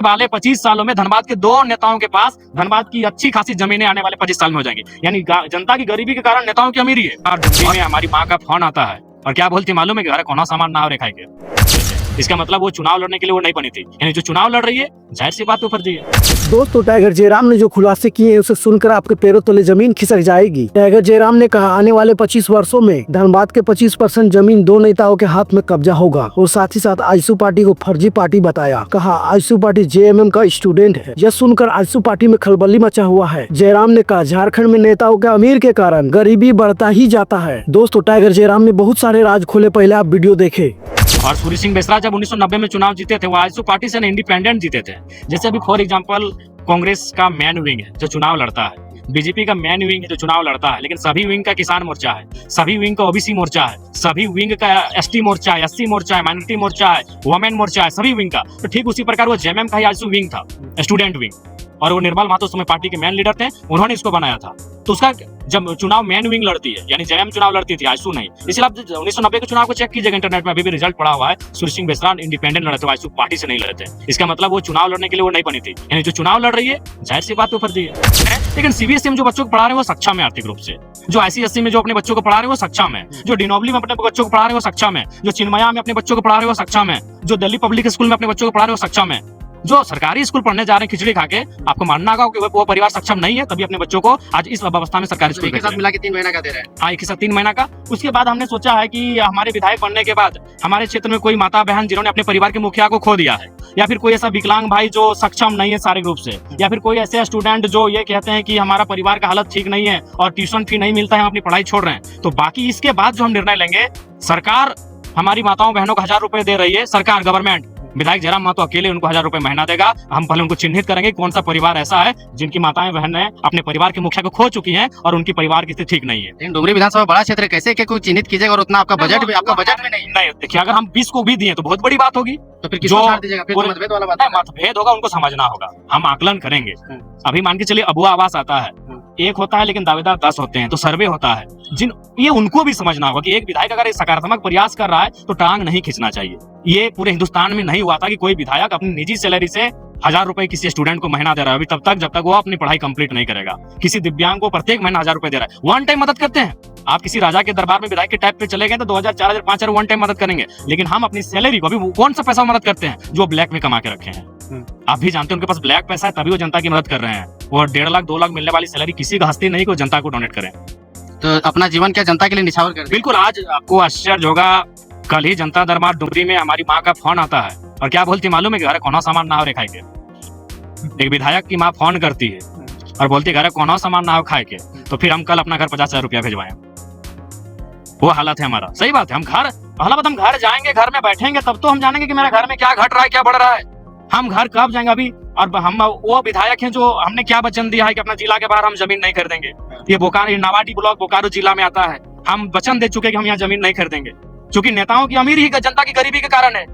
वाले 25 सालों में धनबाद के 2 नेताओं के पास धनबाद की अच्छी खासी जमीनें आने वाले 25 साल में हो जाएंगी। यानी जनता की गरीबी के कारण नेताओं की अमीरी है। और हमारी माँ का फोन आता है और क्या बोलती मालूम है कि घर कौन सामान ना हो रे खाएंगे। इसका मतलब वो चुनाव लड़ने के लिए वो नहीं बनी थी। यानी जो चुनाव लड़ रही है जाहिर सी बात ऊपर जी है। दोस्तों टाइगर जयराम ने जो खुलासे किए हैं उसे सुनकर आपके पैरों तले जमीन खिसक जाएगी। टाइगर जयराम ने कहा आने वाले 25 वर्षों में धनबाद के 25% जमीन 2 नेताओं के हाथ में कब्जा होगा और साथ ही साथ आजसू पार्टी को फर्जी पार्टी बताया। कहा आजसू पार्टी जेएमएम का स्टूडेंट है। यह सुनकर आजसू पार्टी में खलबली मचा हुआ है। जयराम ने कहा झारखंड में नेताओं के अमीर के कारण गरीबी बढ़ता ही जाता है। दोस्तों टाइगर जयराम ने बहुत सारे राज खोले, पहले आप वीडियो देखे। और सूरी सिंह बेसरा जब 1990 में चुनाव जीते थे वो आजसू पार्टी से इंडिपेंडेंट जीते थे। जैसे अभी फॉर एग्जांपल कांग्रेस का मैन विंग है जो चुनाव लड़ता है, बीजेपी का मैन विंग है जो चुनाव लड़ता है, लेकिन सभी विंग का किसान मोर्चा है, सभी विंग का ओबीसी मोर्चा है, सभी विंग का एसटी मोर्चा है, एससी मोर्चा है, माइनॉरिटी मोर्चा है, वुमेन मोर्चा है, सभी विंग का। तो ठीक उसी प्रकार वो जेएमएम का ही आजसू विंग था, स्टूडेंट विंग। और वो निर्मल महतो उस समय पार्टी के मैन लीडर थे, उन्होंने इसको बनाया था। तो उसका जब चुनाव मैन विंग लड़ती है यानी जेएमएम चुनाव लड़ती थी, आजसू नहीं। इसलिए आप 1990 के चुनाव को चेक कीजिएगा इंटरनेट में, अभी भी रिजल्ट पड़ा हुआ है। सूरी सिंह बेसरा इंडिपेंडेंट लड़े थे, आजसू पार्टी से नहीं लड़े थे। इसका मतलब वो चुनाव लड़ने के लिए वो नहीं बनी थी। यानी जो चुनाव लड़ रही है जाहिर सी बात ऊपर दी है। लेकिन सीबीएसई में जो बच्चों को पढ़ा रहे हैं वो सक्षम है आर्थिक रूप से, जो आईसीएसई में जो अपने बच्चों को पढ़ा रहे हैं वो सक्षम है, जो डिनोबली में अपने बच्चों को पढ़ा रहे हैं वो सक्षम है, जो चिन्मया में अपने बच्चों को पढ़ा रहे हैं वो सक्षम है, जो दिल्ली पब्लिक स्कूल में अपने बच्चों को पढ़ा रहे हैं वो सक्षम है। जो सरकारी स्कूल पढ़ने जा रहे हैं खिचड़ी खा के, आपको मानना होगा कि वो परिवार सक्षम नहीं है, तभी अपने बच्चों को आज इस अवस्था में सरकारी स्कूल के साथ मिला के 3 महीना का दे रहे हैं। हाँ, एक साथ 3 महीना का। उसके बाद हमने सोचा है कि हमारे विधायक बनने के बाद हमारे क्षेत्र में कोई माता बहन जिन्होंने अपने परिवार के मुखिया को खो दिया है, या फिर कोई ऐसा विकलांग भाई जो सक्षम नहीं है शारीरिक रूप से, या फिर कोई ऐसे स्टूडेंट जो ये कहते हैं कि हमारा परिवार का हालत ठीक नहीं है और ट्यूशन फी नहीं मिलता है, हम अपनी पढ़ाई छोड़ रहे हैं, तो बाकी इसके बाद जो हम निर्णय लेंगे, सरकार हमारी माताओं बहनों को 1000 रुपए दे रही है, सरकार गवर्नमेंट, विधायक जयराम महतो अकेले उनको 1000 रुपए महीना देगा। हम पहले उनको चिन्हित करेंगे कौन सा परिवार ऐसा है जिनकी माताएं बहनें अपने परिवार के मुखिया को खो चुकी हैं और उनकी परिवार की स्थिति ठीक नहीं है। लेकिन डुमरी विधानसभा बड़ा क्षेत्र है, कैसे कोई चिन्हित कीजिएगा और उतना आपका बजट भी नहीं। देखिए अगर हम 20 को भी दिए तो बहुत बड़ी बात होगी। तो फिर किसको छाड़ दीजिएगा? फिर तो मतभेद वाला बात है। मतभेद होगा, उनको समझना होगा, हम आकलन करेंगे। अभी मान के चलिए अबुआ आवास आता है, एक होता है लेकिन दावेदार 10 होते हैं, तो सर्वे होता है। ये उनको भी समझना होगा कि एक विधायक अगर एक सकारात्मक प्रयास कर रहा है तो टांग नहीं खींचना चाहिए। ये पूरे हिंदुस्तान में नहीं हुआ था कि कोई विधायक अपनी निजी सैलरी से 1000 रुपए किसी स्टूडेंट को महीना दे रहा है, अभी तब तक जब तक वो अपनी पढ़ाई कंप्लीट नहीं करेगा। किसी दिव्यांग को प्रत्येक महीना 1000 रुपए दे रहा है। वन टाइम मदद करते हैं। आप किसी राजा के दरबार में विधायक के टाइप पे चले गए तो 2000, 4000, 5000 वन टाइम मदद करेंगे, लेकिन हम अपनी सैलरी को भी कौन सा पैसा मदद करते हैं जो ब्लैक में कमा के रखे हैं। आप भी जानते हैं उनके पास ब्लैक पैसा है तभी वो जनता की मदद कर रहे हैं। वो 1.5 लाख 2 लाख मिलने वाली सैलरी किसी का हस्ती नहीं को जनता को डोनेट करें। तो अपना जीवन क्या जनता के लिए निछावर कर? बिल्कुल। आज आपको आश्चर्य होगा, कल ही जनता दरबार डुमरी में हमारी माँ का फोन आता है और क्या बोलती मालूम है कि घर कौन सामान ना हो रे खाए के। एक विधायक की माँ फोन करती है और बोलती घर कौन सामान ना हो खाए के, तो फिर हम कल अपना घर 50,000 रुपया भिजवाएं। वो हालत है हमारा। सही बात है। हम घर जाएंगे, घर में बैठेंगे तब तो हम जानेंगे कि मेरे घर में क्या घट रहा है, क्या बढ़ रहा है। हम घर कब जाएंगे अभी? और हम वो विधायक हैं जो हमने क्या वचन दिया है कि अपना जिला के बाहर हम जमीन नहीं खरीदेंगे। ये बोकारो, नावाडी ब्लॉक बोकारो जिला में आता है। हम वचन दे चुके कि हम यहाँ जमीन नहीं खरीदेंगे, क्योंकि नेताओं की अमीरी ही जनता की गरीबी के कारण है।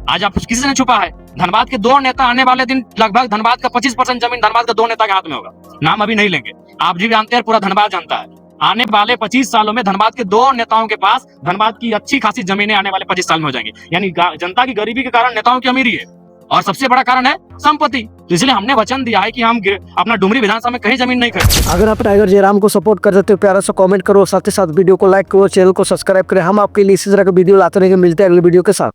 आज आप किसी ने छुपा है? धनबाद के 2 नेता आने वाले दिन लगभग धनबाद का 25% जमीन धनबाद का 2 नेता के हाथ में होगा। नाम अभी नहीं लेंगे, आप भी जानते हैं, पूरा धनबाद जानता है। आने वाले 25 सालों में धनबाद के 2 नेताओं के पास धनबाद की अच्छी खासी जमीनें आने वाले 25 साल में हो जाएंगी। यानी जनता की गरीबी के कारण नेताओं की अमीरी है, और सबसे बड़ा कारण है संपत्ति। तो इसलिए हमने वचन दिया है कि हम अपना डुमरी विधानसभा में कहीं जमीन नहीं खरीदेंगे। अगर आप टाइगर जयराम को सपोर्ट कर सकते हो, प्यारा सा कमेंट करो, साथ ही साथ वीडियो को लाइक करो, चैनल को सब्सक्राइब करें। हम आपके लिए इसी तरह का वीडियो लाते रहेंगे। मिलते हैं अगले वीडियो के साथ।